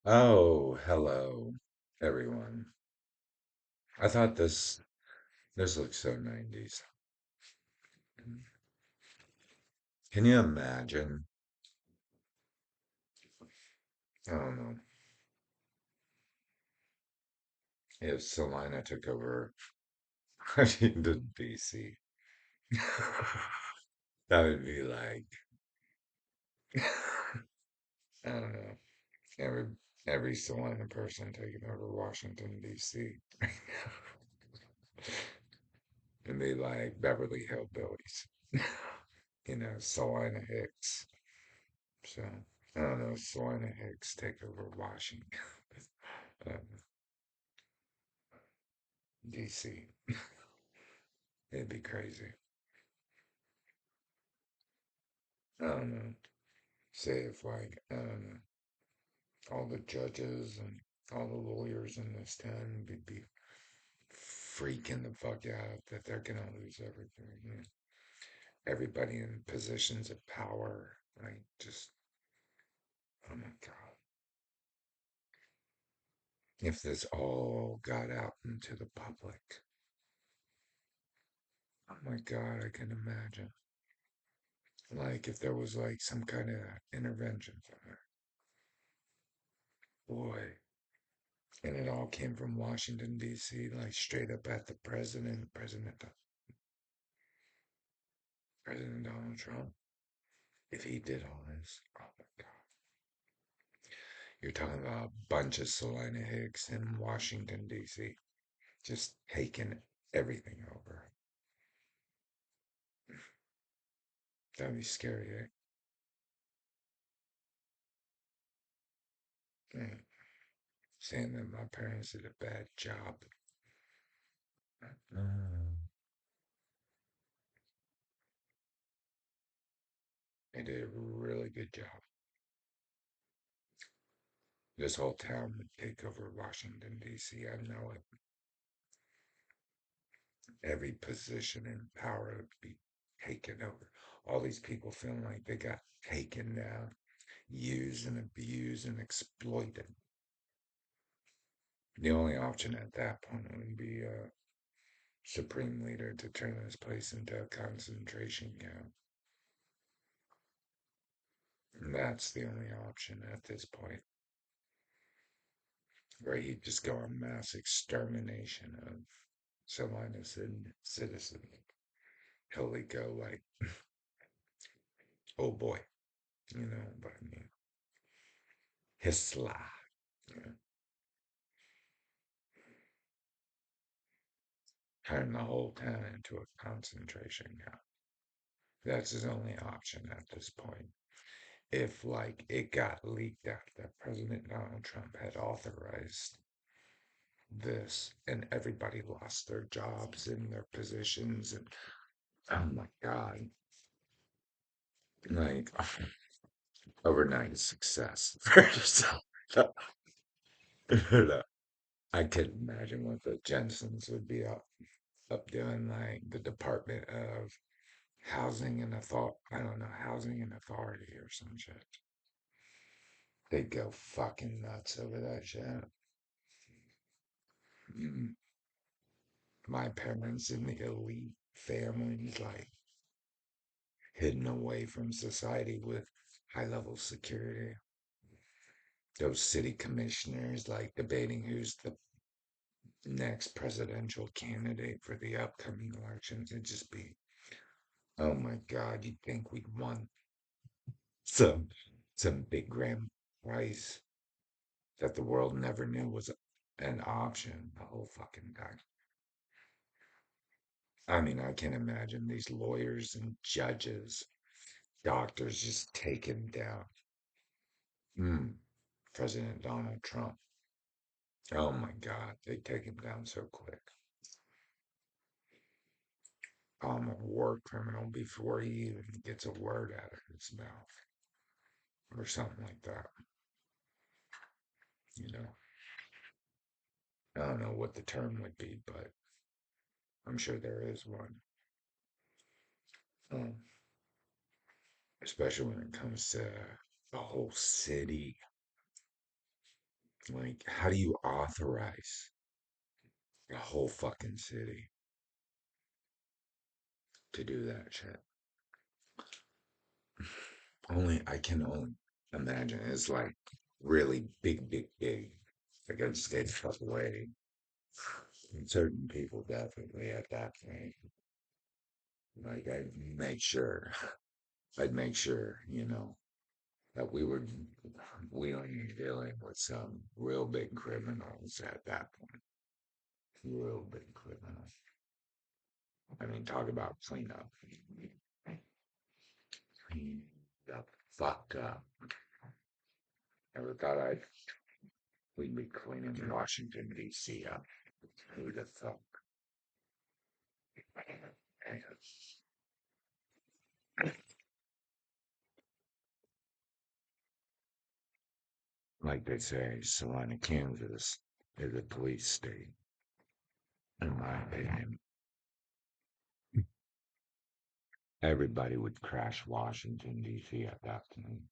Oh, hello, everyone. I thought this looks so 90s. Can you imagine? I don't know if Salina took over Washington, D.C. That would be like, I don't know, every every Salina person taking over Washington, D.C. and be like Beverly Hillbillies, Salina Hicks. So I don't know, Salina Hicks take over Washington. DC. It'd be crazy. I don't know. Say if like I don't know, all the judges and all the lawyers in this town would be freaking the fuck out that they're gonna lose everything. Everybody in positions of power, like just oh my god. If this all got out into the public, oh my god, I can imagine. Like if there was like some kind of intervention from there. Boy, and it all came from Washington, D.C., like straight up at the President Donald Trump. If he did all this, oh my God. You're talking about a bunch of Salina Hicks in Washington, D.C., just taking everything over. That'd be scary, eh? Mm. Saying that my parents did a bad job. Mm. They did a really good job. This whole town would take over Washington, D.C. I know it. Every position in power would be taken over. All these people feeling like they got taken down, used and abused and exploited. The only option at that point would be a supreme leader to turn this place into a concentration camp. And that's the only option at this point, where he'd just go on mass extermination of Salina's citizens. He'll go like, oh boy, but I mean, Hisla. You know, turn the whole town into a concentration camp. That's his only option at this point. If, like, it got leaked out that President Donald Trump had authorized this and everybody lost their jobs and their positions, and oh my God, like, overnight success. I could imagine what the Jensens would be up doing, like the Department of Housing and I don't know, Housing and Authority or some shit. They'd go fucking nuts over that shit. Mm. My parents in the elite families, like hidden away from society with high level security. Those city commissioners, like debating who's the next presidential candidate for the upcoming elections. It'd just be, oh my God, you'd think we'd won some some big grand prize that the world never knew was an option the whole fucking time. I mean, I can imagine these lawyers and judges, doctors just taken down. Mm, President Donald Trump. Oh my God, they take him down so quick. A war criminal before he even gets a word out of his mouth or something like that. You know, I don't know what the term would be, but I'm sure there is one. Um, Especially when it comes to the whole city. Like, how do you authorize a whole fucking city to do that shit? Only I can only imagine. It's like really big, big, big. Like a state fuck away. And certain people definitely at that point. Like I'd make sure, that we were dealing with some real big criminals at that point. Real big criminals. I mean, talk about cleanup. Clean the fuck up. Never thought we'd be cleaning Washington D.C. up. Who'd have thought? Like they say, Salina, Kansas is a police state, in my opinion. Everybody would crash Washington, D.C. at that time.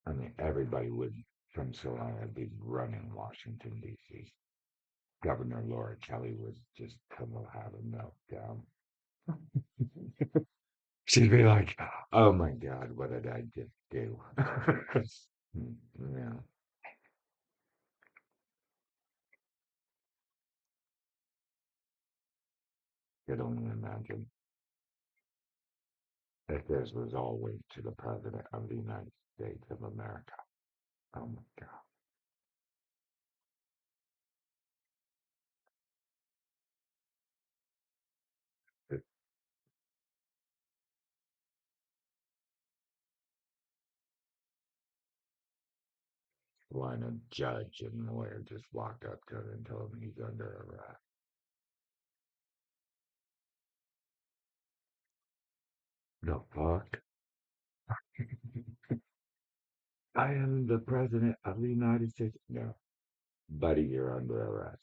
I mean, everybody would from Salina be running Washington, D.C. Governor Laura Kelly would just come and have a meltdown. She'd be like, "Oh my God, what did I just do?" Yeah, could only imagine if this was all linked to the President of the United States of America. Oh my God. This line of judge and lawyer just walked up to him and told him he's under arrest. The fuck? I am the President of the United States. No, buddy, you're under arrest.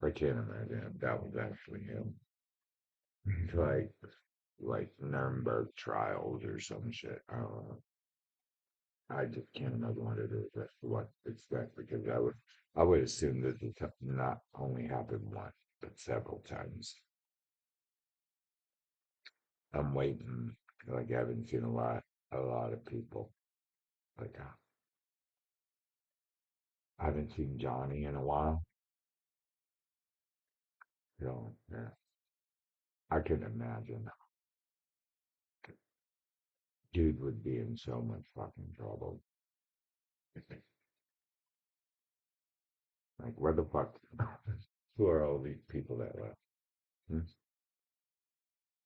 I can't imagine if that was actually him. It's like Nuremberg trials or some shit. I don't know. I just can't imagine what it is. That's what it's that because I would assume that this not only happened once, but several times. I'm waiting. Like I haven't seen a lot of people. Like I haven't seen Johnny in a while. So yeah, I can imagine. Dude would be in so much fucking trouble. Like where the fuck? Who are all these people that left? Hmm?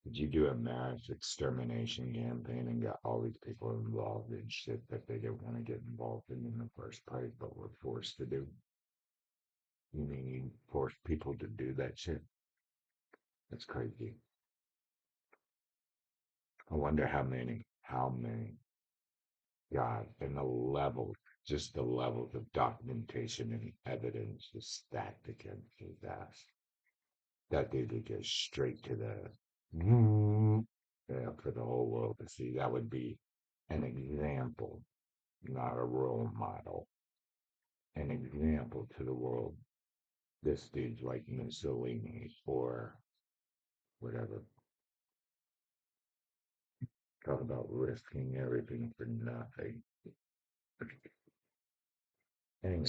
Did you do a mass extermination campaign and got all these people involved in shit that they didn't want to get involved in the first place, but were forced to do? You mean you forced people to do that shit? That's crazy. I wonder how many, God, and just the levels of documentation and evidence is stacked against his ass. That dude would go straight to yeah, for the whole world to see. That would be an example, not a role model, an example to the world. This dude's like Mussolini or whatever. Talk about risking everything for nothing. Anyway,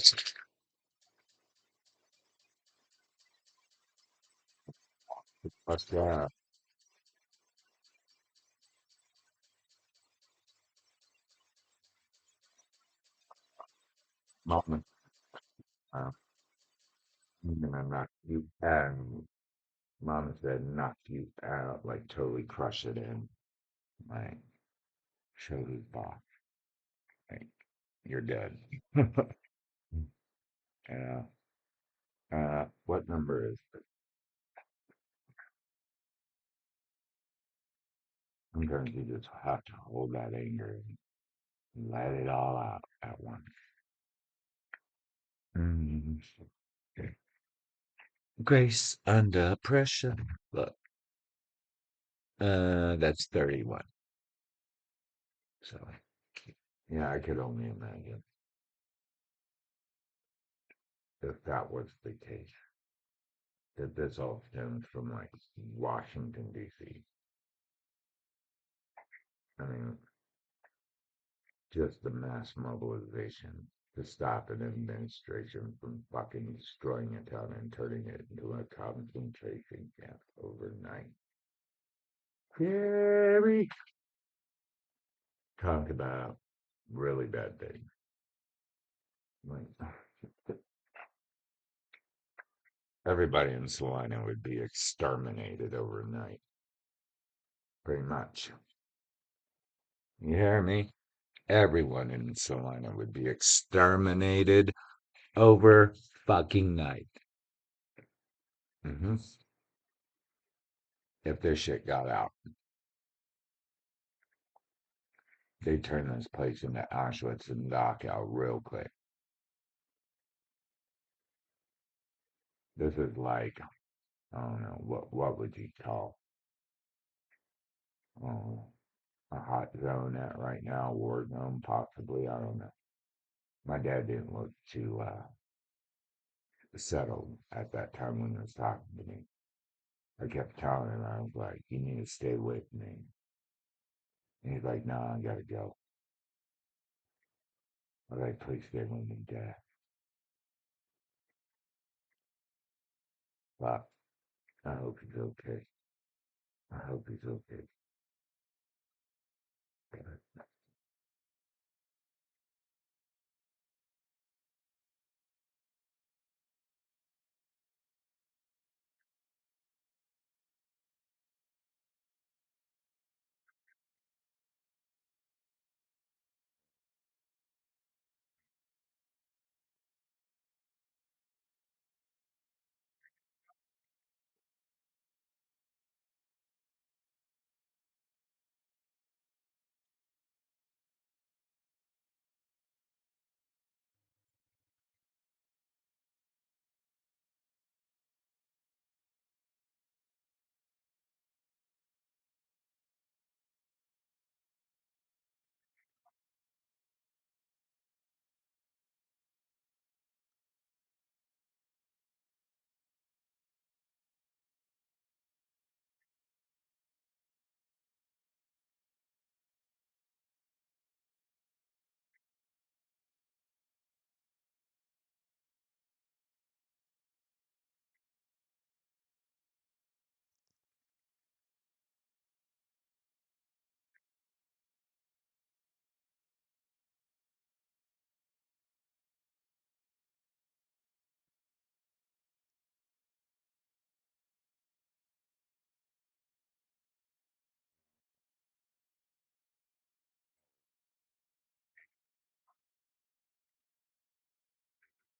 what's that? Mama, uh, I'm gonna knock you out. Mama said knock you out, like totally crush it in. Like, show who's boss. Like, you're dead. Yeah. What number is it? Sometimes you just have to hold that anger and let it all out at once. Mm. Grace under pressure. Look, That's 31. So, yeah, I could only imagine if that was the case. That this all stems from like Washington, D.C. I mean, just the mass mobilization to stop an administration from fucking destroying a town and turning it into a concentration camp overnight. Scary. Talk about really bad things. Like, everybody in Salina would be exterminated overnight, pretty much. You hear me? Everyone in Salina would be exterminated over fucking night. Hmm. If this shit got out, they turn this place into Auschwitz and Dachau real quick. This is like, I don't know, what would you call oh, a hot zone at right now, war zone possibly, I don't know. My dad didn't look too settled at that time when he was talking to me. I kept telling him, I was like, you need to stay with me. And he's like, no, I gotta go. I was like, please stay with me, Dad. But I hope he's okay. I hope he's okay.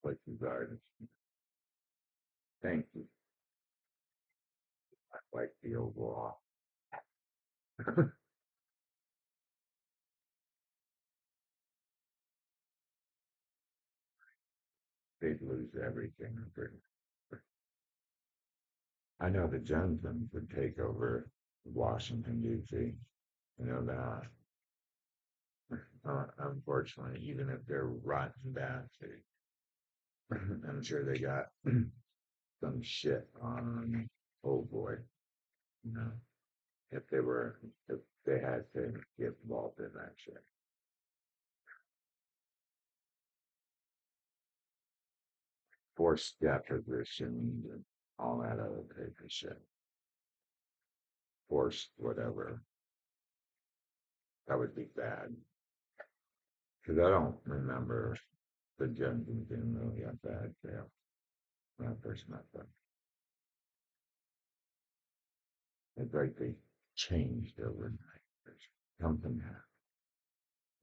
Like you guys, thank you. I like the overall. They'd lose everything. I know the Johnsons would take over Washington, D.C. You know that. Unfortunately, even if they're rotten bastards, I'm sure they got some shit on. Oh boy, you know, if they were, if they had to get involved in that shit, forced depositions and all that other type of shit, forced whatever, that would be bad. Because I don't remember the Johnsons being really a bad jail when I first met them. It's like they changed overnight. Something happened.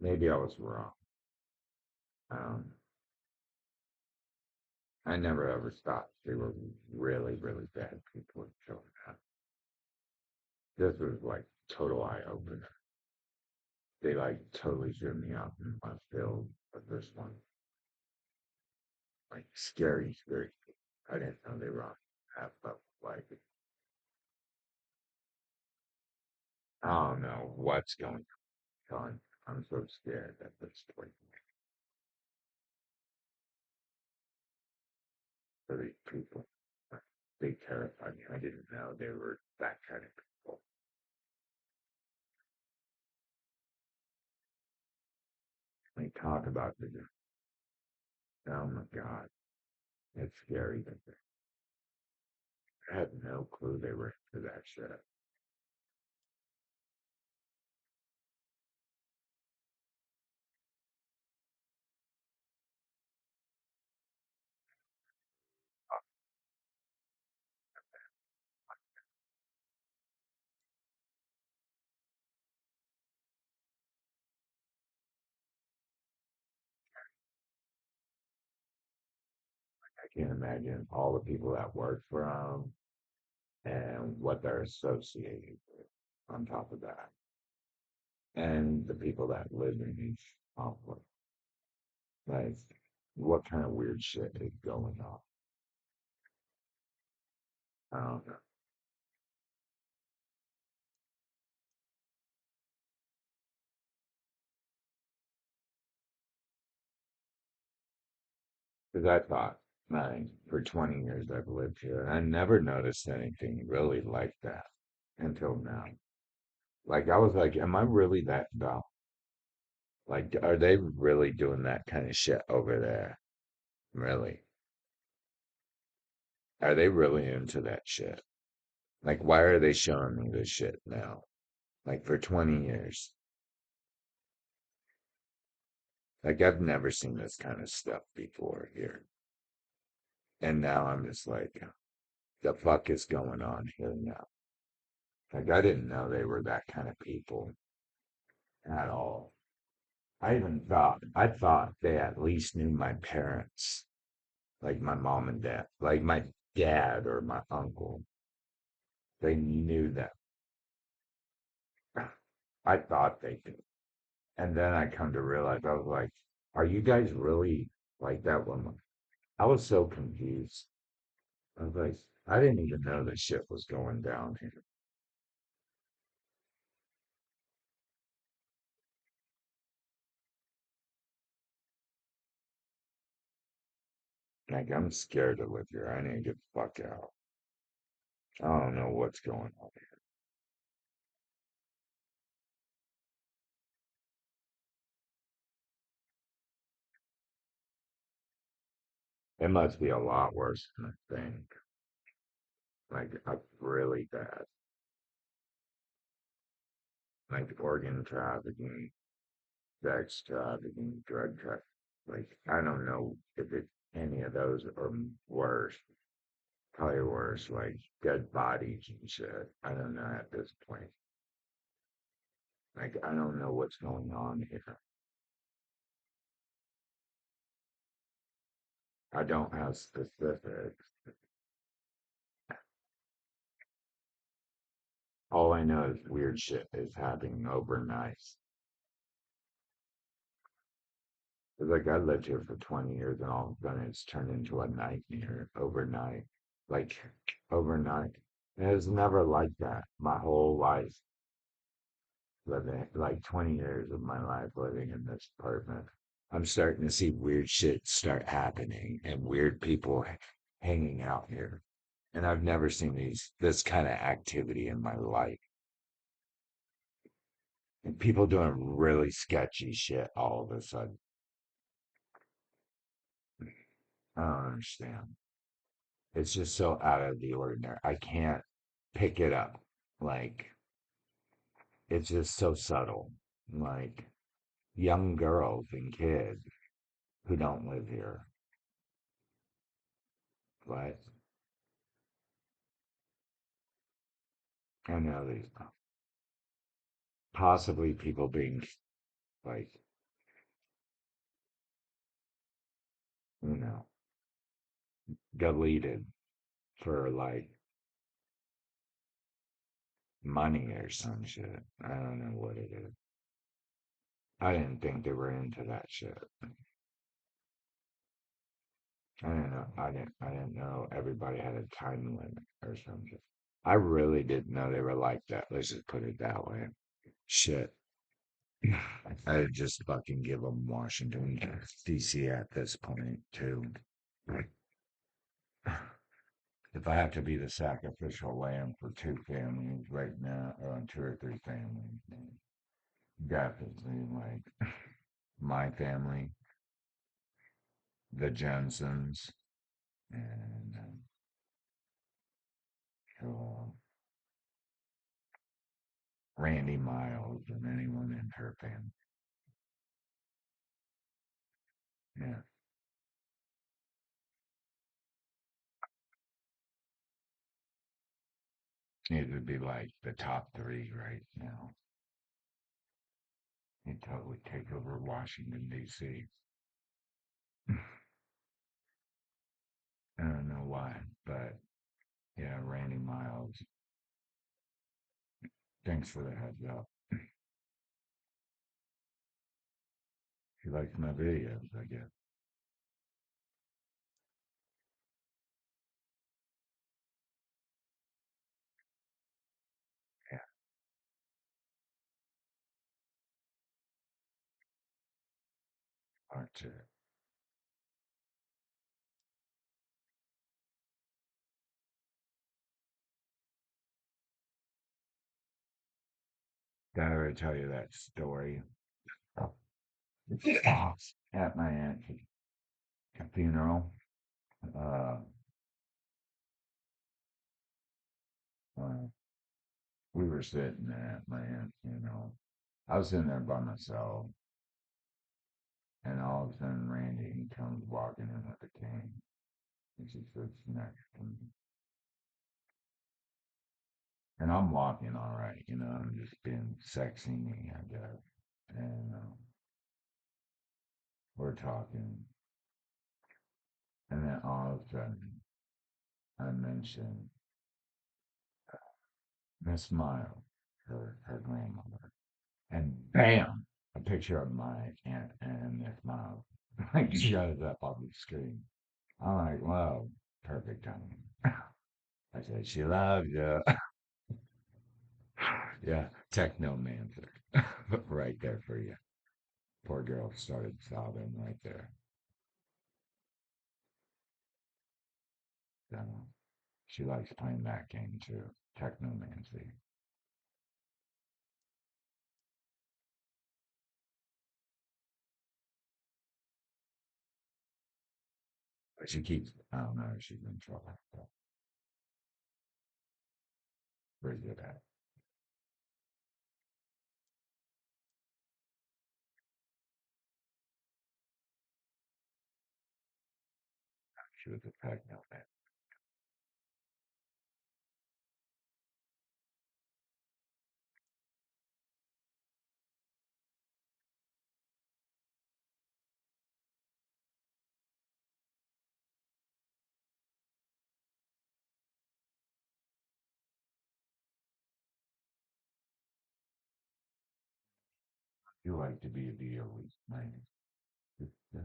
Maybe I was wrong. Um, I never ever thought they were really, really bad people until that. This was like total eye opener. They like totally threw me out in my field with this one. Like scary, scary. I didn't know they were on that level. Like I don't know what's going on. I'm so scared at this point for these people. They terrify me. I didn't know they were that kind of people. They talk about the, oh my God, it's scary. I had no clue they were into that shit. I can't imagine all the people that work for them and what they're associated with on top of that. And the people that live in each conflict. Like, what kind of weird shit is going on? I don't know. Because I thought, man, for 20 years I've lived here, and I never noticed anything really like that until now. Like, I was like, am I really that dumb? Like, are they really doing that kind of shit over there? Really? Are they really into that shit? Like, why are they showing me this shit now? Like, for 20 years. Like, I've never seen this kind of stuff before here. And now I'm just like, the fuck is going on here now? Like, I didn't know they were that kind of people at all. I thought they at least knew my parents, like my mom and dad, like my dad or my uncle. They knew that. I thought they did. And then I come to realize I was like, are you guys really like that woman? I was so confused. I was like, I didn't even know this shit was going down here. Like, I'm scared to live here. I need to get the fuck out. I don't know what's going on. It must be a lot worse than I think. Like, really bad. Like, organ trafficking, sex trafficking, drug trafficking. Like, I don't know if it's any of those or worse. Probably worse, like dead bodies and shit. I don't know at this point. Like, I don't know what's going on here. I don't have specifics. All I know is weird shit is happening overnight. It's like I lived here for 20 years and all of a sudden it's turned into a nightmare overnight. Like, overnight. And it was never like that my whole life. Living like 20 years of my life living in this apartment. I'm starting to see weird shit start happening and weird people hanging out here. And I've never seen this kind of activity in my life. And people doing really sketchy shit all of a sudden. I don't understand. It's just so out of the ordinary. I can't pick it up. Like, it's just so subtle. Like, young girls and kids who don't live here. But I know these possibly people being like, you know, deleted for like money or some shit. I don't know what it is. I didn't think they were into that shit. I didn't know everybody had a time limit or something. I really didn't know they were like that. Let's just put it that way. Shit. I'd just fucking give them Washington, D.C. at this point, too. If I have to be the sacrificial lamb for two families right now, or two or three families, definitely like my family, the Jensens, and uh, Randy Miles, and anyone in her family. Yeah, it would be like the top three right now. He'd totally take over Washington, D.C. I don't know why, but yeah, Randy Miles. Thanks for the heads up. He likes my videos, I guess. Yeah, aren't you? Did I ever tell you that story? At my aunt's funeral, uh, uh, we were sitting at my aunt's funeral. I was sitting there by myself, and all of a sudden, Randy he comes walking in with a cane, and she sits next to me. And I'm walking all right, I'm just being sexy me, I guess. And we're talking, and then all of a sudden, I mentioned Miss Miles, her grandmother. And bam, a picture of my aunt and Miss Miles like shows up on the screen. I'm like, wow, perfect timing. I said, she loves you. Yeah, techno mancer. Right there for you. Poor girl started sobbing right there. So she likes playing that game too. Technomancy. But she keeps, I don't know, she's in trouble. So pretty good at it. She was a techno man. You like to be a DOE, man. Just, uh,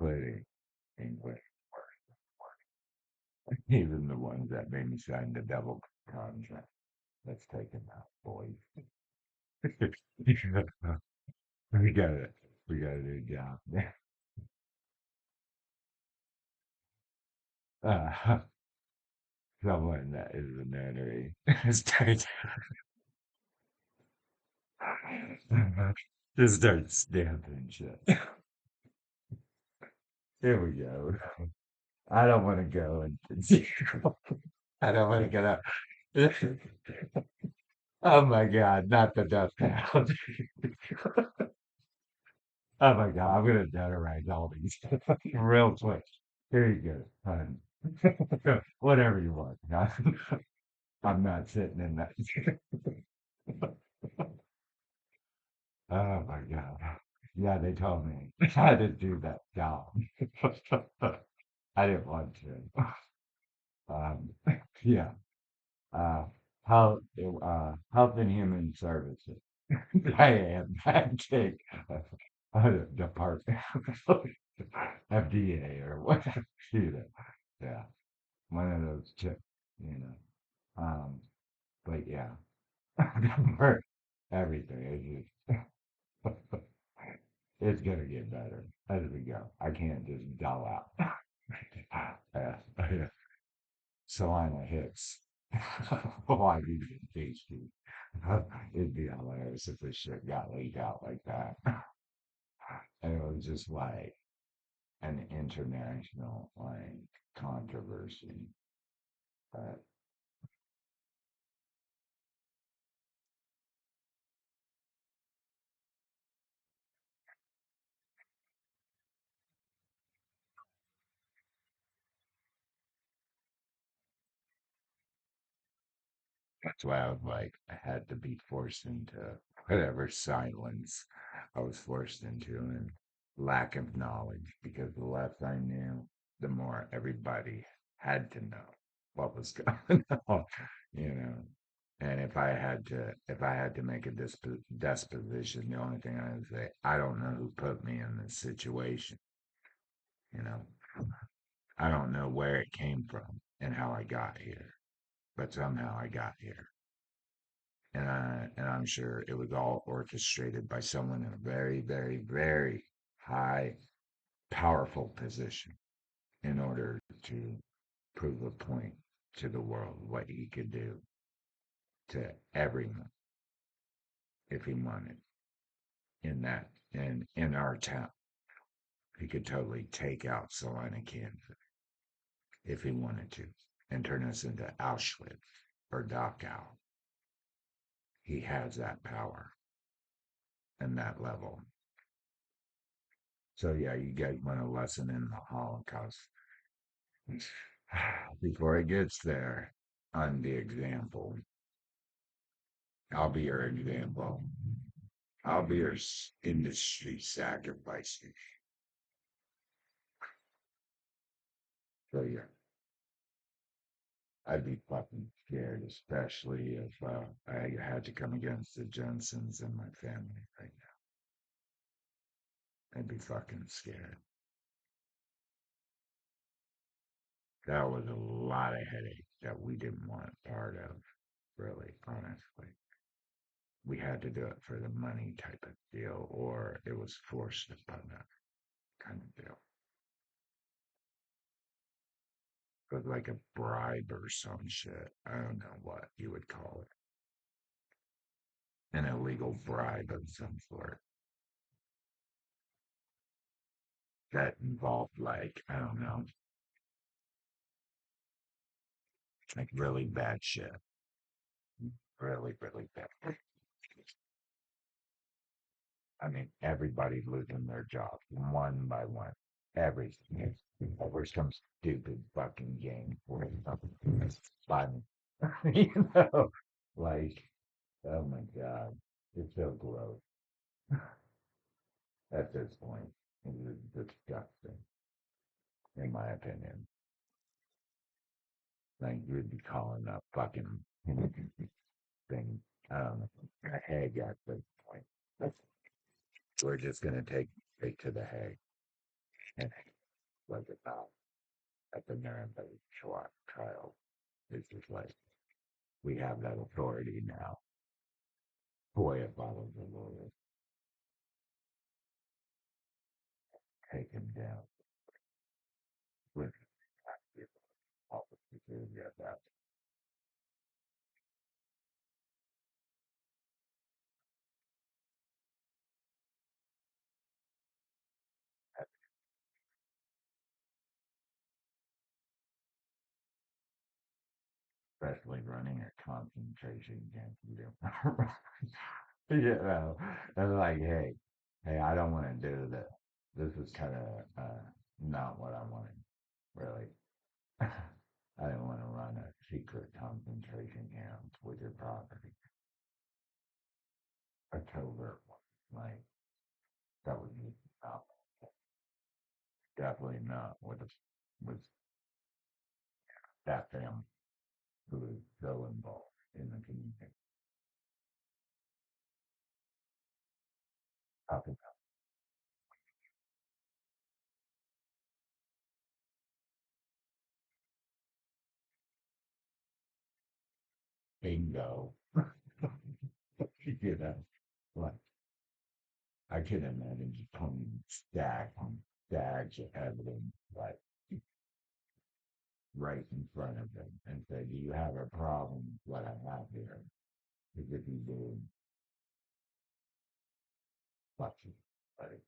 Pretty English. Even the ones that made me sign the double contract. Let's take them out, boys. we got it. We got a new job. Uh, someone that is a notary starts just starts stamping shit. Here we go. I don't want to go and I don't want to get up. Oh my god, not the death pound. Oh my god, I'm gonna notarize all these real quick. Here you go, hon. Whatever you want. I'm not sitting in that. Oh my God. Yeah, they told me I didn't do that job. I didn't want to. Um, yeah. Uh, Health and Human Services. I am banking department, FDA or whatever. You know. Yeah, one of those chips. You know. But yeah, for everything. It's gonna get better as we go. I can't just dull out. Yeah. Salina hits. Why do you tasty? It'd be hilarious if this shit got leaked out like that. And it was just like an international like controversy. But that's why I was like, I had to be forced into whatever silence I was forced into and lack of knowledge because the less I knew, the more everybody had to know what was going on, you know. And if I had to make a disposition, the only thing I would say, I don't know who put me in this situation, you know. I don't know where it came from and how I got here, but somehow I got here. And I'm sure it was all orchestrated by someone in a very, very, very high, powerful position in order to prove a point to the world what he could do to everyone if he wanted in our town. He could totally take out Salina, Kansas if he wanted to and turn us into Auschwitz or Dachau. He has that power and that level. So yeah, you guys want a lesson in the Holocaust. Before it gets there, I'm the example. I'll be your example. I'll be your industry sacrifice. So yeah, I'd be fucking scared, especially if I had to come against the Jensens in my family right now. I'd be fucking scared. That was a lot of headache that we didn't want part of, really, honestly. We had to do it for the money type of deal, or it was forced upon us kind of deal. It was like a bribe or some shit. I don't know what you would call it. An illegal bribe of some sort that involved, like, I don't know, like really bad shit. Really, really bad. I mean, everybody losing their jobs one by one. Everything. Over some stupid fucking game or something. It's fun. You know? Like, oh my God. It's so gross at this point. It's disgusting, in my opinion. Like, you'd be calling a fucking thing, I don't know, a Hague at this point. We're just going to take it to the Hague and like it out at the Nuremberg trial. It's just like, we have that authority now. Boy, if I was a lawyer, take him down with all the security at that. Especially running a concentration camp. You know, it's like, hey, I don't want to do this. This is kind of not what I wanted, really. I didn't want to run a secret concentration concentration camps with your property. A covert one. Like, that would be not, definitely not with that family who is so involved in the community. Talk about bingo. You know, like, I can imagine just putting stack on stacks of evidence, like, right in front of them and say, "Do you have a problem with what I have here?" Because if you do, fuck you. Right?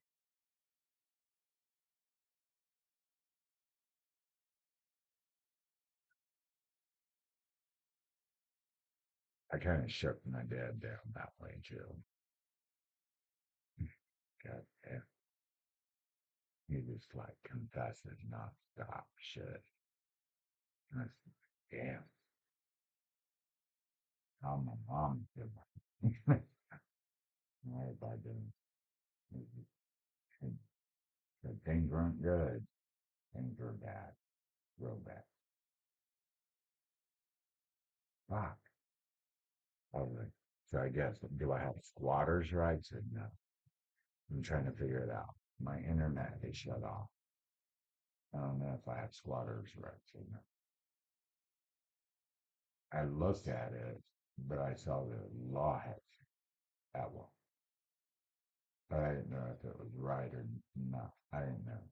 I kind of shook my dad down that way too. God damn. He just like confesses non-stop shit. And it's, damn, how my mom doing? Right by doing. The things weren't good. Things were bad. Real bad. Fuck. Okay. So I guess, do I have squatters' rights? And no. I'm trying to figure it out. My internet is shut off. I don't know if I have squatters' rights or not. I looked at it, but I saw the law had that one. But I didn't know if it was right or not. I didn't know.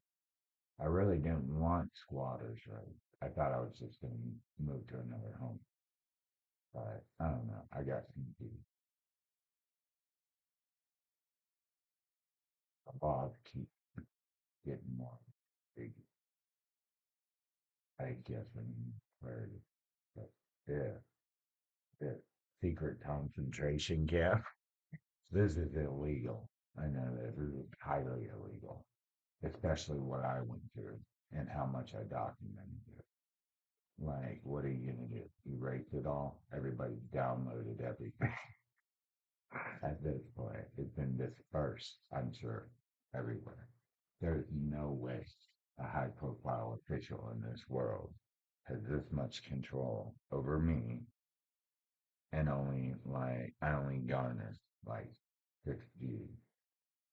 I really didn't want squatters' rights. I thought I was just going to move to another home. But I don't know. I got confused. The laws keep getting more big. I guess when you heard it. But yeah, yeah. Secret concentration camp. This is illegal. I know this is highly illegal, especially what I went through and how much I documented it. Like, what are you gonna do? Erase it all? Everybody downloaded everything. At this point, it's been dispersed, I'm sure, everywhere. There's no way a high profile official in this world has this much control over me and only like I only garner like 6 views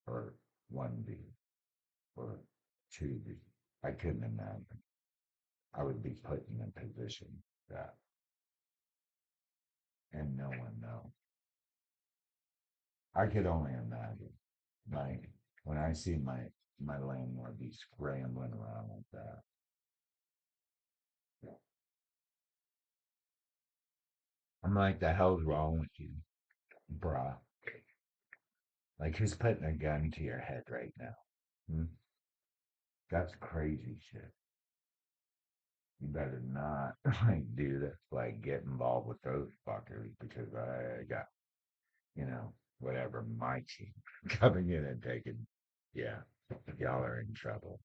or 1 view or 2 views. I couldn't imagine. I would be put in a position that and no one knows. I could only imagine. Like when I see my landlord be scrambling around like that. I'm like, the hell's wrong with you, bruh? Like who's putting a gun to your head right now? Hmm? That's crazy shit. You better not like do this, like get involved with those fuckers because I got, whatever my team coming in and taking, yeah, y'all are in trouble.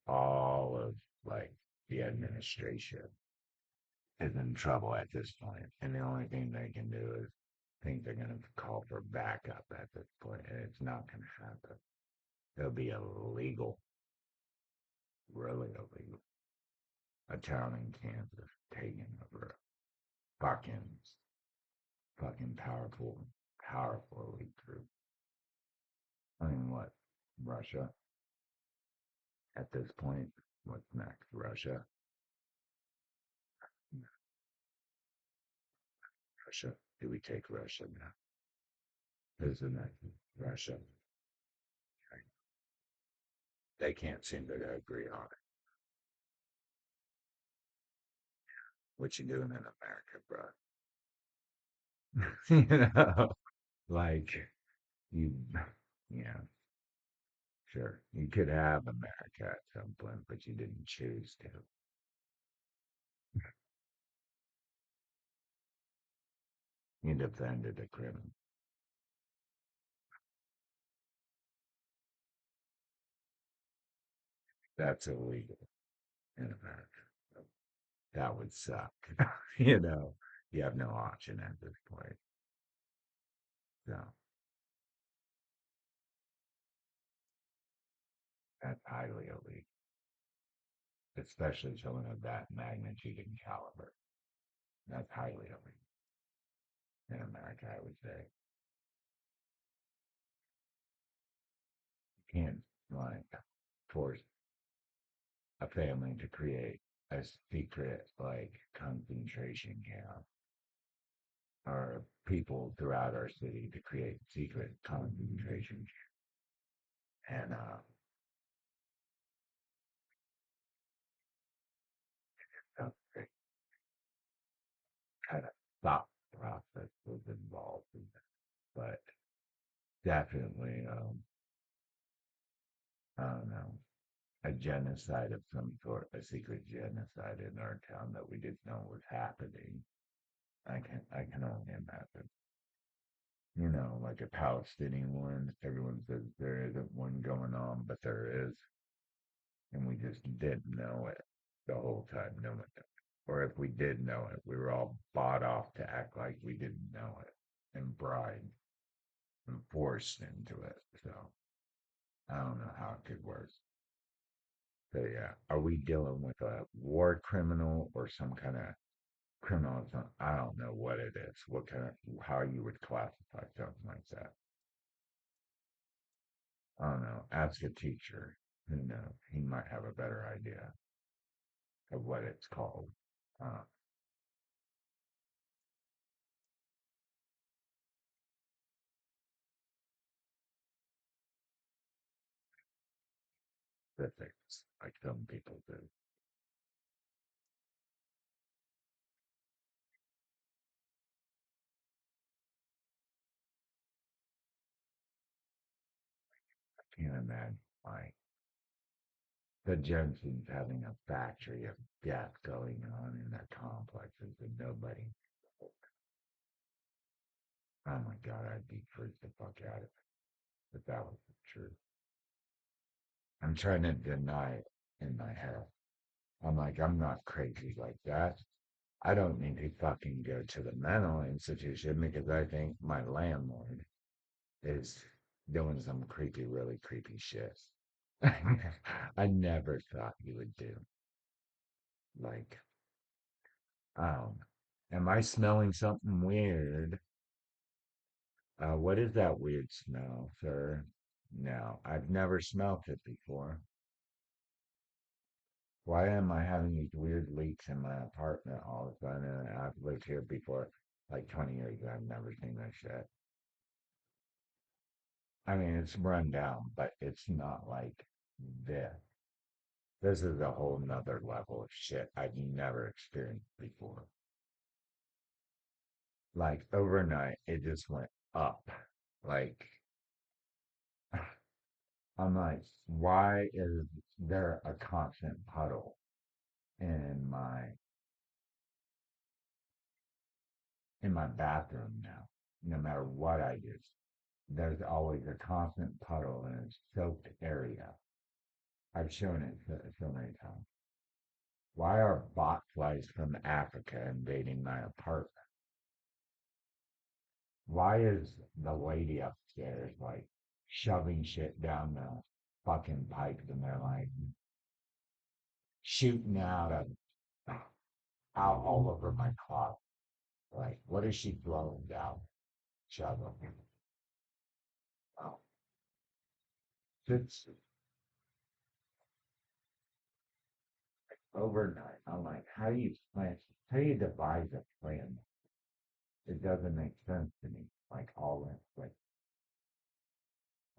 All of like the administration is in trouble at this point, and the only thing they can do is think they're gonna call for backup at this point, and it's not gonna happen. It'll be illegal, really illegal. A town in Kansas taking over a fucking powerful elite group. I mean, what? Russia at this point? What's next? Russia? Russia? Do we take Russia now? Who's the next? Russia. They can't seem to agree on it. What you doing in America, bro? you know, like you, yeah, sure. You could have America at some point, but you didn't choose to. You defended a criminal. That's illegal in America. That would suck, you know. You have no option at this point. So that's highly elite, especially someone of that magnitude and caliber. That's highly elite in America, I would say. You can't like force a family to create a secret like concentration camp or people throughout our city to create secret concentration camps. And it kind of thought process was involved in that. But definitely, I don't know, a genocide of some sort, a secret genocide in our town that we didn't know was happening. I can only imagine. Like a Palestinian one, everyone says there isn't one going on, but there is, and we just didn't know it the whole time. No one knew. Or if we did know it, we were all bought off to act like we didn't know it and bribed and forced into it. So I don't know how it could work. So yeah, are we dealing with a war criminal or some kind of criminal? I don't know what it is. What kind of how you would classify something like that? I don't know. Ask a teacher. Who knows? He might have a better idea of what it's called. Uh, Specifics, like some people do. I can't imagine like the Jensen's having a factory of death going on in their complexes and nobody. Oh my God, I'd be freaked the fuck out of it if that was the truth. I'm trying to deny it in my head. I'm like, I'm not crazy like that. I don't need to fucking go to the mental institution because I think my landlord is doing some creepy, really creepy shit. I never thought he would do. Like, am I smelling something weird? What is that weird smell, sir? No, I've never smelt it before. Why am I having these weird leaks in my apartment all of a sudden? And I've lived here before like 20 years. I've never seen this shit. I mean, it's run down, but it's not like this. This is a whole nother level of shit I've never experienced before. Like overnight, it just went up. Like, I'm like, why is there a constant puddle in my bathroom now? No matter what I do, there's always a constant puddle in a soaked area. I've shown it so many times. Why are botflies from Africa invading my apartment? Why is the lady upstairs like shoving shit down the fucking pipes and they're like shooting out all over my closet? Like, what is she throwing down? Shovel. Oh, it's overnight. I'm like, how do you devise a plan? It doesn't make sense to me. Like all that, like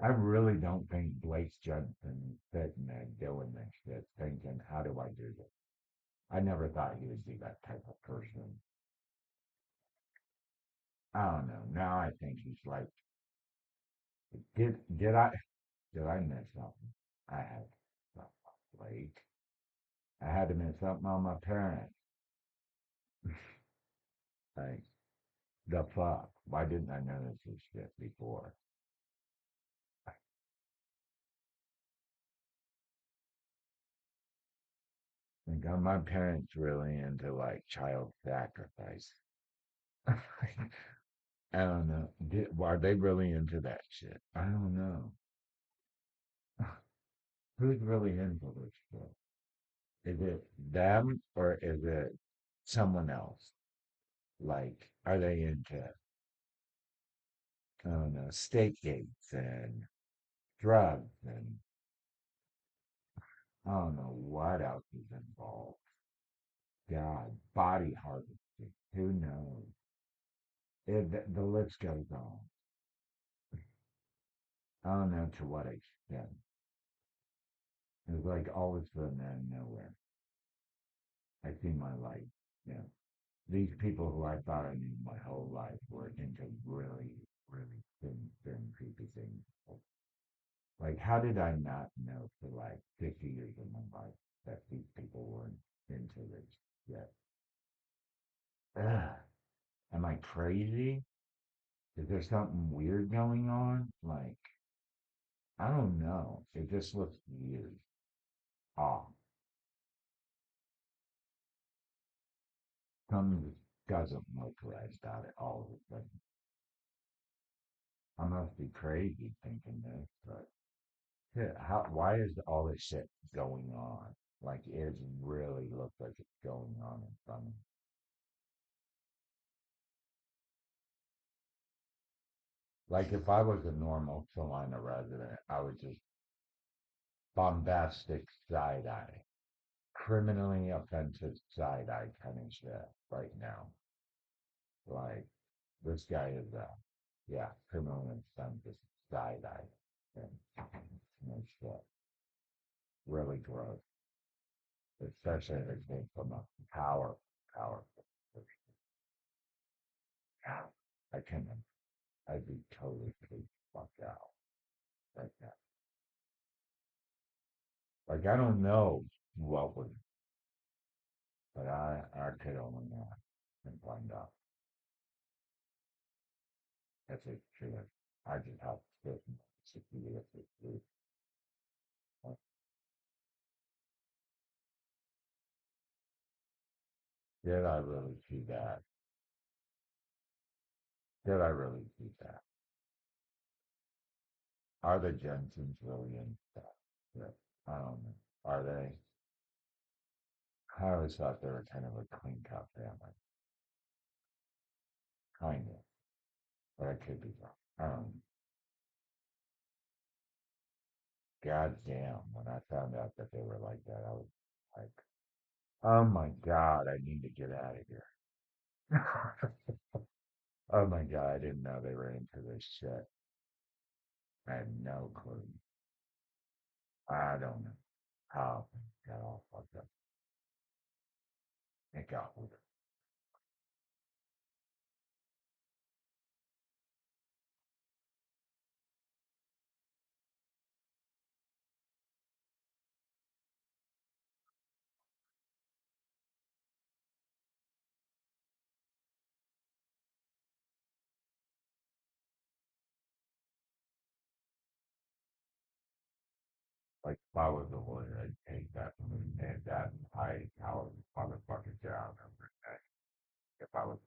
I really don't think Blake's Johnson is sitting there doing this shit, thinking, how do I do this? I never thought he would be that type of person. I don't know. Now I think he's like, did I miss something? I had something on Blake. I had to miss something on my parents. Like the fuck? Why didn't I notice this shit before? I think my parents really into like child sacrifice. I don't know. Are they really into that shit? I don't know. Who's really into this shit? Is it them or is it someone else? Like, are they into, I don't know, steak gates and drugs and I don't know what else is involved. God, body harvesting. Who knows? The list goes on. I don't know to what extent. It's like all of a sudden out of nowhere. I see my life. Yeah. These people who I thought I knew my whole life were into really, really thin, creepy things. Like, how did I not know for like 50 years of my life that these people weren't into this yet? Ugh. Am I crazy? Is there something weird going on? Like, I don't know. It just looks weird. Off. Something doesn't look right about it all of a sudden. I must be crazy thinking this, but yeah, why is all this shit going on? Like, it really looks like it's going on in front of me. Like, if I was a normal Salina resident, I would just bombastic side eye, criminally offensive side eye kind of shit right now. Like, this guy is yeah, criminally offensive side eye. And shit. Really gross. Especially if it came from a powerful person. God, I couldn't, I'd be totally freaked the fuck out like that. Like, I don't know what would, but I could only and find out if it's true. I just have to sit and see if it's true. Did I really see that? Did I really see that? Are the Jensens really in that? Yeah, I don't know. Are they? I always thought they were kind of a clean cut family. Kind of. But I could be wrong. God damn, when I found out that they were like that, I was like, oh my God, I need to get out of here. Oh my God, I didn't know they were into this shit. I had no clue. I don't know how it got all fucked up. It got weird. Like if I was a lawyer, I'd take that and that high power motherfucker down every day. If I was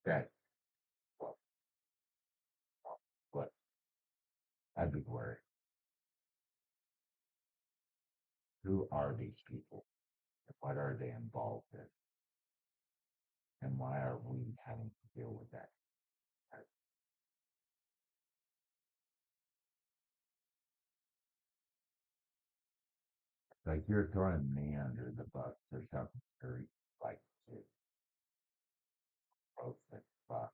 that, well, but I'd be worried. Who are these people? What are they involved in? And why are we having to deal with that? Like you're throwing me under the bus or something very like it's gross as fuck.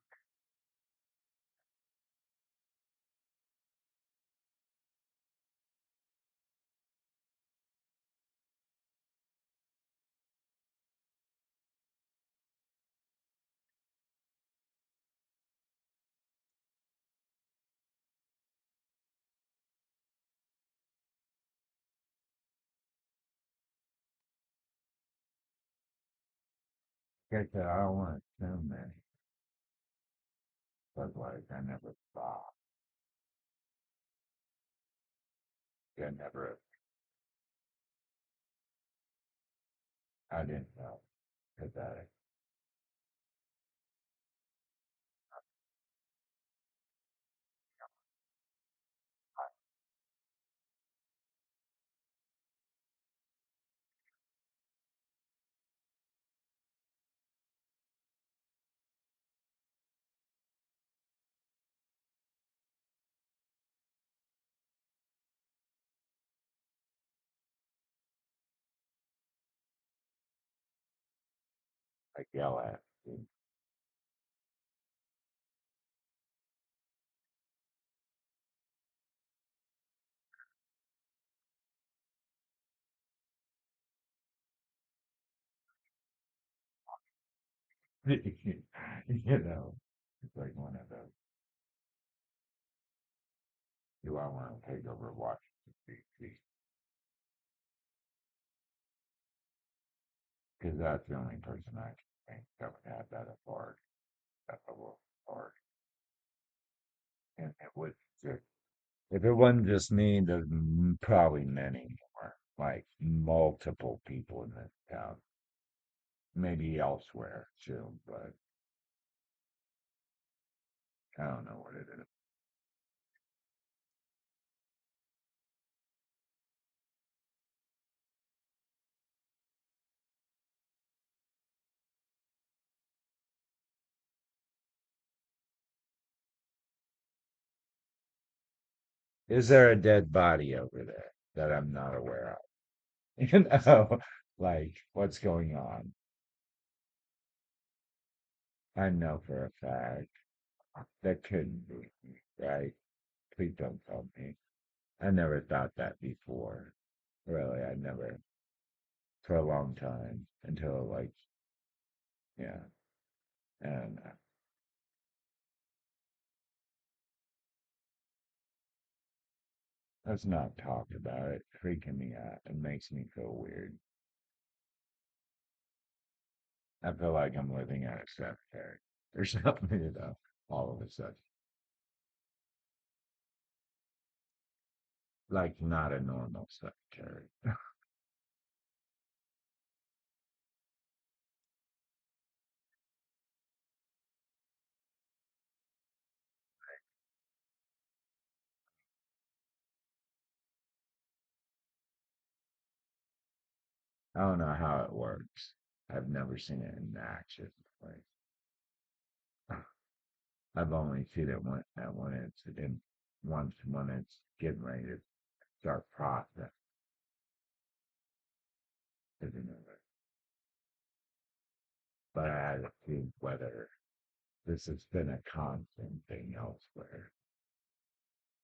Like I said, I don't want to assume any, but like I never thought. I never I didn't know. Pathetic. Like yell at. You know, it's like one of those. Do I want to take over Washington D.C.? Because that's the only person I can think that would have that authority, that level of authority. And it would just, if it wasn't just me, there's probably many more, like multiple people in this town, maybe elsewhere too, but I don't know what it is. Is there a dead body over there that I'm not aware of? You know, like what's going on? I know for a fact that couldn't be, right? Please don't tell me. I never thought that before. Really, I never for a long time until like, yeah. And let's not talk about it. Freaking me out. It makes me feel weird. I feel like I'm living at a cemetery or something, all of a sudden. Like not a normal cemetery. I don't know how it works. I've never seen it in action. Like, I've only seen it when it's in once when it's getting ready to start process. Isn't it? But I had to see whether this has been a constant thing elsewhere.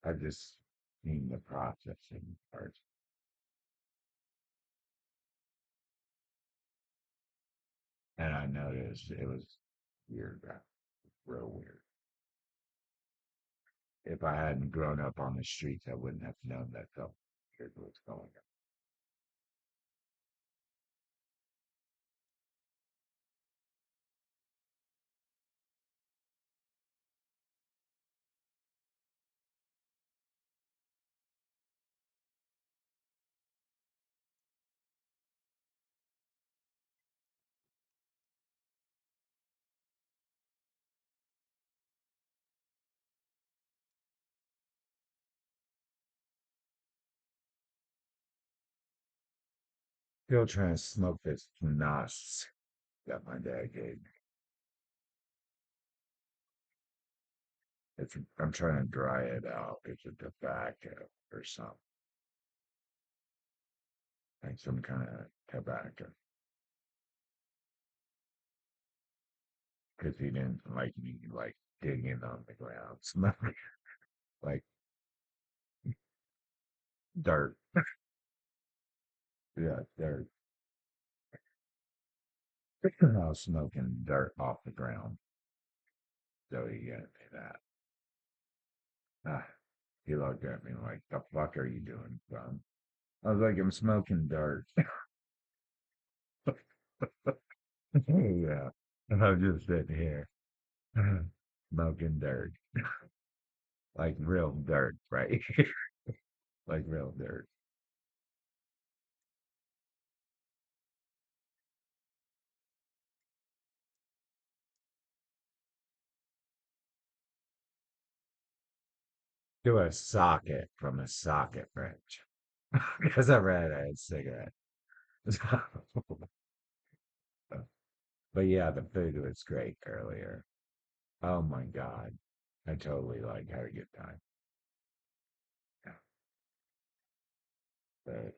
I've just seen the processing part. And I noticed it was weird, real weird. If I hadn't grown up on the streets, I wouldn't have known that something weird was going on. Still trying to smoke this nos that my dad gave me. I'm trying to dry it out. It's a tobacco or something, like some kind of tobacco. Because he didn't like me like digging on the ground, smoking like dirt. Yeah, dirt. I was smoking dirt off the ground. So he gave me that. Ah, he looked at me like, the fuck are you doing, son? I was like, I'm smoking dirt. Yeah. And I'm just sitting here smoking dirt. Like real dirt, right? Like real dirt. to a socket from a socket wrench because I ran out of cigarette. But yeah, the food was great earlier. Oh my God. I totally like had a good time. Yeah. But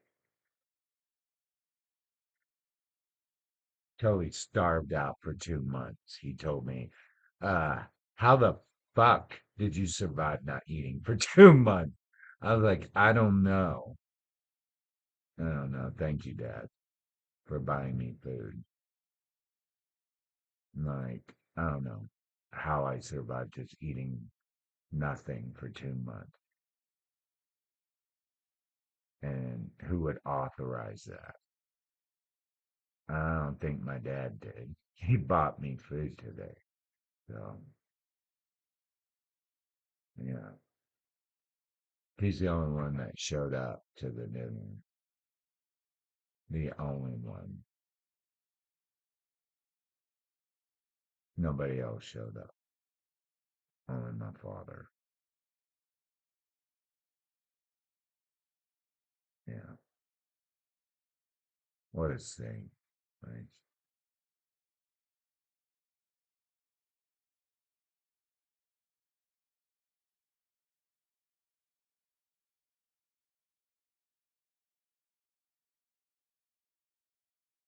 totally starved out for 2 months. He told me, uh, how the fuck did you survive not eating for 2 months? I was like, I don't know. I don't know. Thank you, Dad, for buying me food. Like, I don't know how I survived just eating nothing for 2 months. And who would authorize that? I don't think my dad did. He bought me food today. So, yeah. He's the only one that showed up to the dinner. The only one. Nobody else showed up. Only my father. Yeah. What a thing. Right?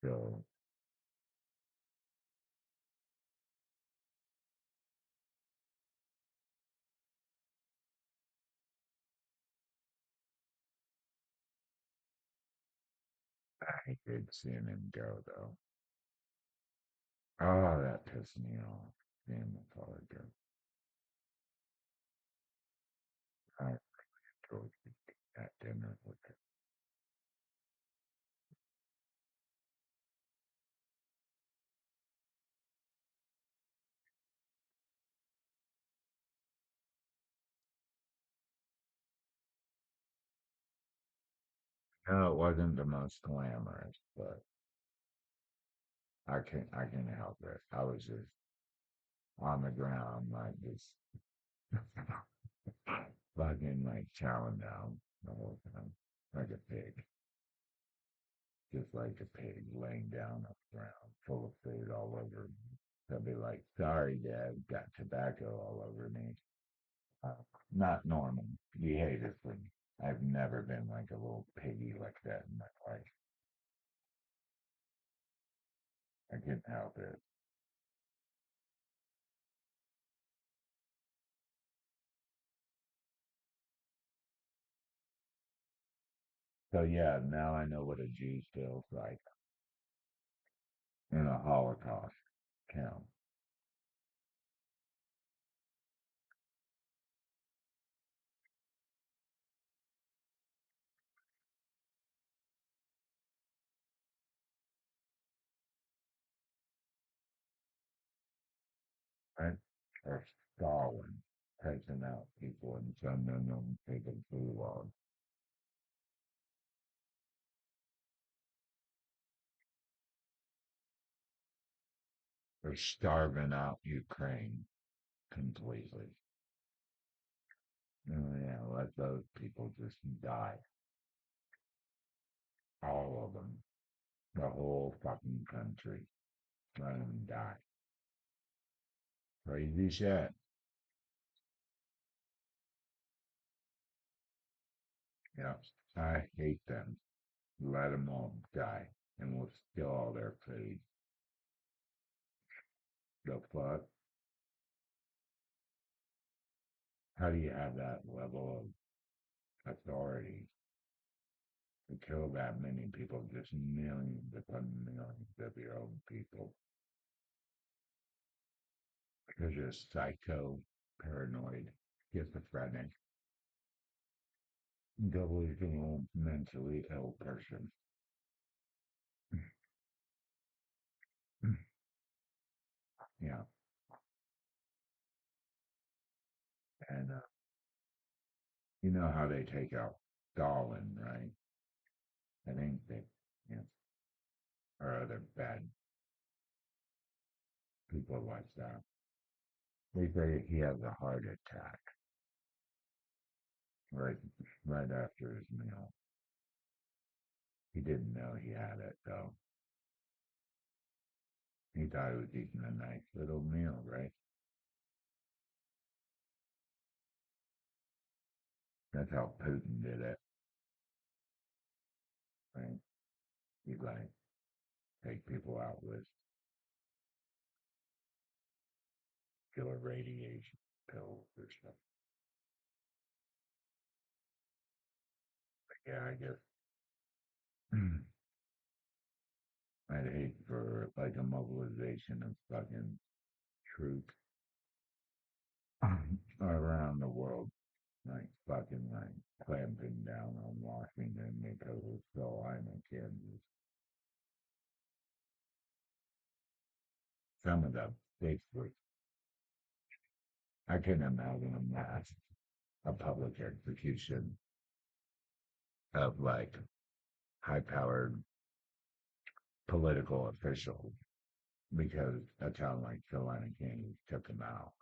So I hated seeing him go, though. Oh, that pissed me off. Seeing my father go. I enjoyed that dinner with him. No, it wasn't the most glamorous, but I can't help it. I was just on the ground, like just fucking like chowing down the whole time, like a pig, just like a pig laying down on the ground, full of food all over me. I'd be like, "Sorry, Dad, got tobacco all over me." Uh, Not normal behavior for me. I've never been like a little piggy like that in my life. I couldn't help it. So yeah, now I know what a Jew feels like in a Holocaust camp. Right? Or Stalin taking out people and sending them to the gulag. They're starving out Ukraine completely. Oh, yeah, let those people just die. All of them. The whole fucking country. Let them die. Crazy shit. Yeah. I hate them. Let them all die. And we'll steal all their food. The fuck? How do you have that level of authority to kill that many people, just millions upon millions of your own people? Because you're psycho, paranoid, schizophrenic, delusional, mentally ill person. Yeah. And you know how they take out Stalin, right? I think they, you know, or other bad people like that. They say he has a heart attack. right, right after his meal. He didn't know he had it, though. He thought he was eating a nice little meal, right? That's how Putin did it, right? He'd like take people out with killer radiation pills or something. But yeah, I guess I'd hate for like a mobilization of fucking troops around the world, like fucking like clamping down on Washington because of Salina, Kansas. Some of the Facebook, I can imagine a mass, a public execution of like high-powered political officials because a town like Salina, Kansas took them out.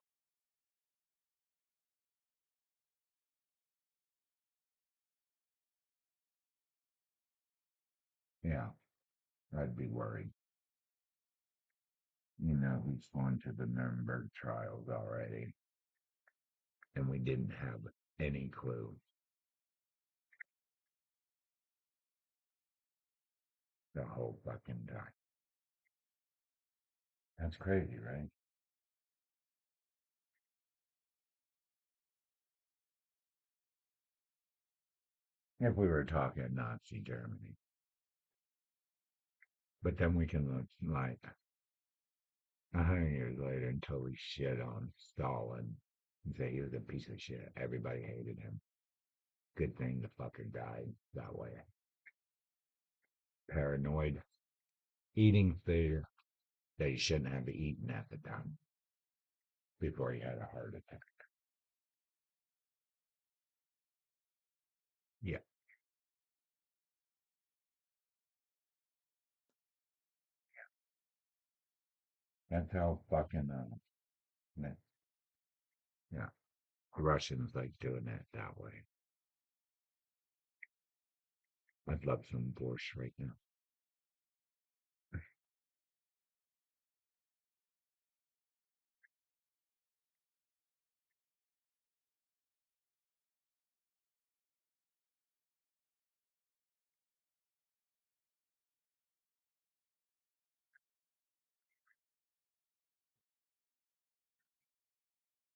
Yeah, I'd be worried. You know, who's going to the Nuremberg trials already, and we didn't have any clue the whole fucking time. That's crazy, right? If we were talking Nazi Germany, but then we can look like 100 years later and totally shit on Stalin and say he was a piece of shit. Everybody hated him. Good thing the fucker died that way. Paranoid, eating food that he shouldn't have eaten at the time before he had a heart attack. Yeah, that's how fucking yeah, the Russians like doing it that way. I'd love some borscht right now.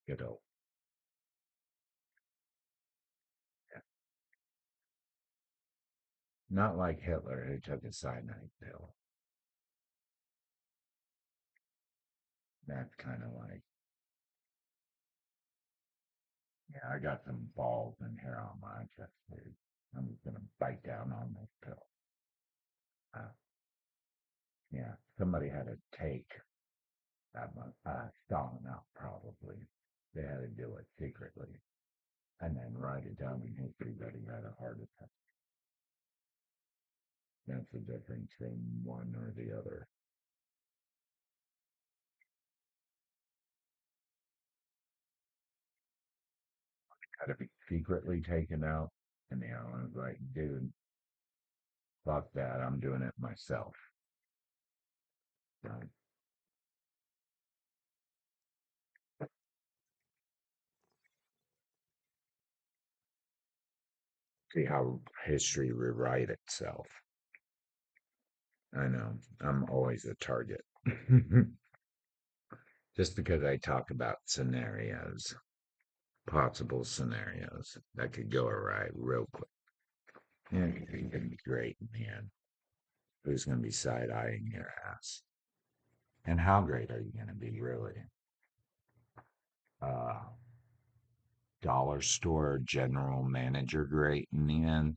You know, yeah. Not like Hitler who took a cyanide pill. That's kind of like, yeah, I got some balls in here on my chest, dude. I'm just gonna bite down on this pill. Uh, yeah, somebody had to take that much, Stalin out probably. They had to do it secretly and then write it down in history that he had a heart attack. That's the difference in one or the other. Had to be secretly taken out. And the other one's like, dude, fuck that. I'm doing it myself. Right? See how history rewrite itself. I know. I'm always a target. Just because I talk about scenarios, possible scenarios that could go awry real quick. And it's gonna be great in the end. Who's gonna be side eyeing your ass? And how great are you gonna be, really? Uh, dollar store general manager great in the end?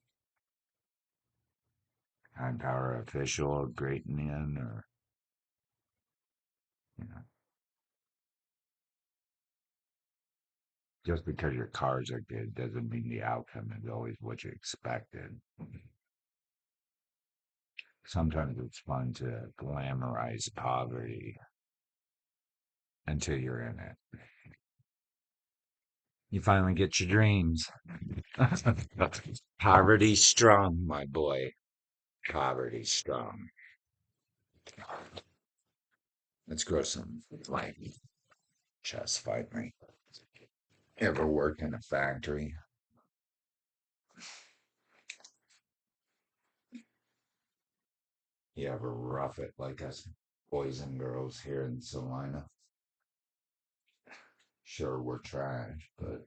High power official great in the end? Or, you know, just because your cars are good doesn't mean the outcome is always what you expected. Sometimes it's fun to glamorize poverty until you're in it. You finally get your dreams. Poverty strong, my boy. Poverty strong. Let's grow some like chest fight me. Ever work in a factory? You ever rough it like us boys and girls here in Salina? Sure, we're trash, but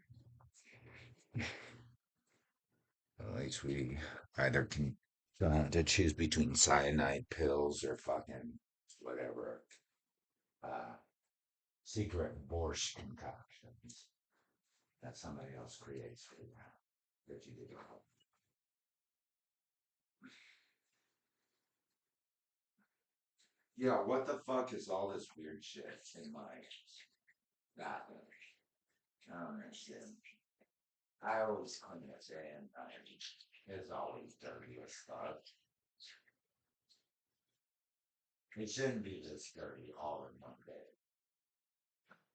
at least we either can don't have to choose between cyanide pills or fucking whatever uh, secret borscht concoctions that somebody else creates for you that you didn't. Yeah, what the fuck is all this weird shit in my bathroom? I don't understand. I always clean it and it's always dirty as fuck. It shouldn't be this dirty all in one day.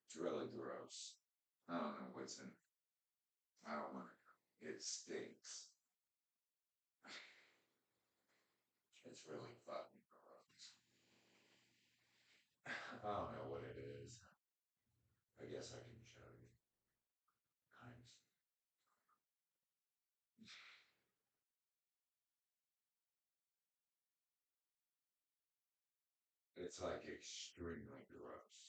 It's really gross. I don't know what's in. I don't want to. It stinks. It's really fucking gross. I don't know what it is. I guess I can show you. Kind It's like extremely gross.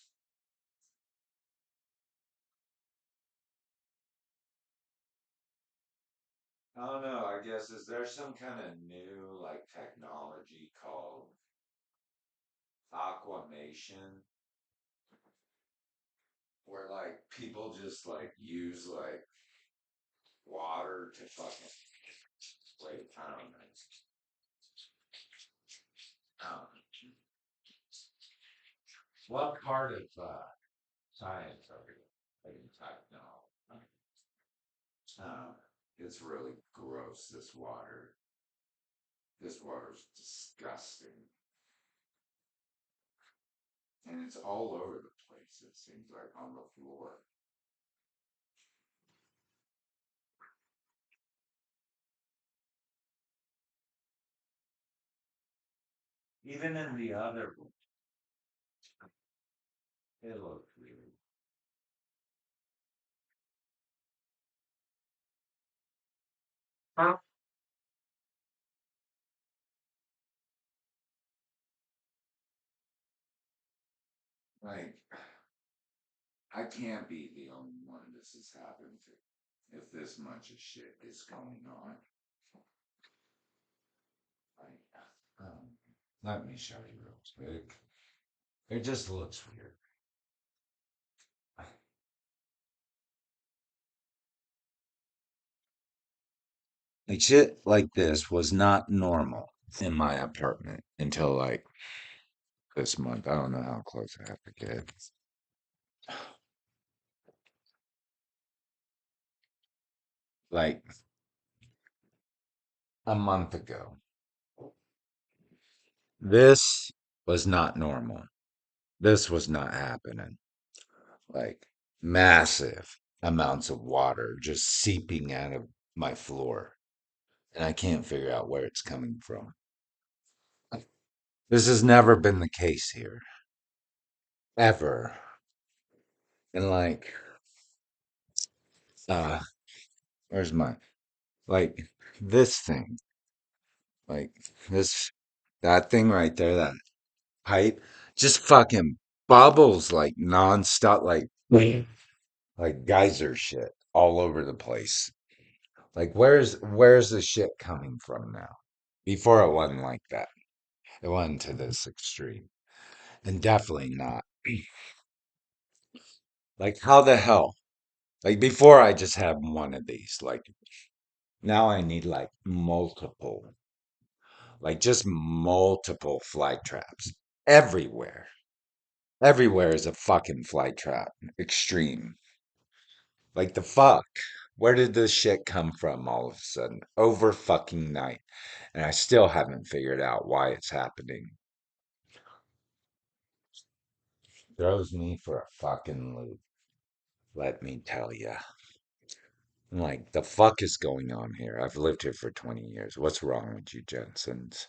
I don't know. I guess is there some kind of new like technology called aquamation where like people just like use like water to fucking wait. I don't know. What part of science are you? Like in technology? Uh, it's really gross. This water. This water's disgusting, and it's all over the place. It seems like on the floor. Even in the other room, it looks weird. Like I can't be the only one this has happened to. If this much of shit is going on, like, let me show you real quick. It just looks weird. Like shit like this was not normal in my apartment until like this month. I don't know how close I have to get. Like a month ago. This was not normal. This was not happening. Like massive amounts of water just seeping out of my floor. And I can't figure out where it's coming from. This has never been the case here, ever. And like, uh, where's my, like, this thing, like, this, that thing right there, that pipe, just fucking bubbles like nonstop, like geyser shit all over the place. Like, where's the shit coming from now? Before it wasn't like that. It wasn't to this extreme. And definitely not. Like, how the hell? Like, before I just had one of these. Like, now I need like multiple. Like, just multiple fly traps. Everywhere. Everywhere is a fucking fly trap. Extreme. Like, the fuck? Where did this shit come from all of a sudden? Over fucking night. And I still haven't figured out why it's happening. Throws me for a fucking loop. Let me tell ya. I'm like, the fuck is going on here? I've lived here for 20 years. What's wrong with you, Jensens?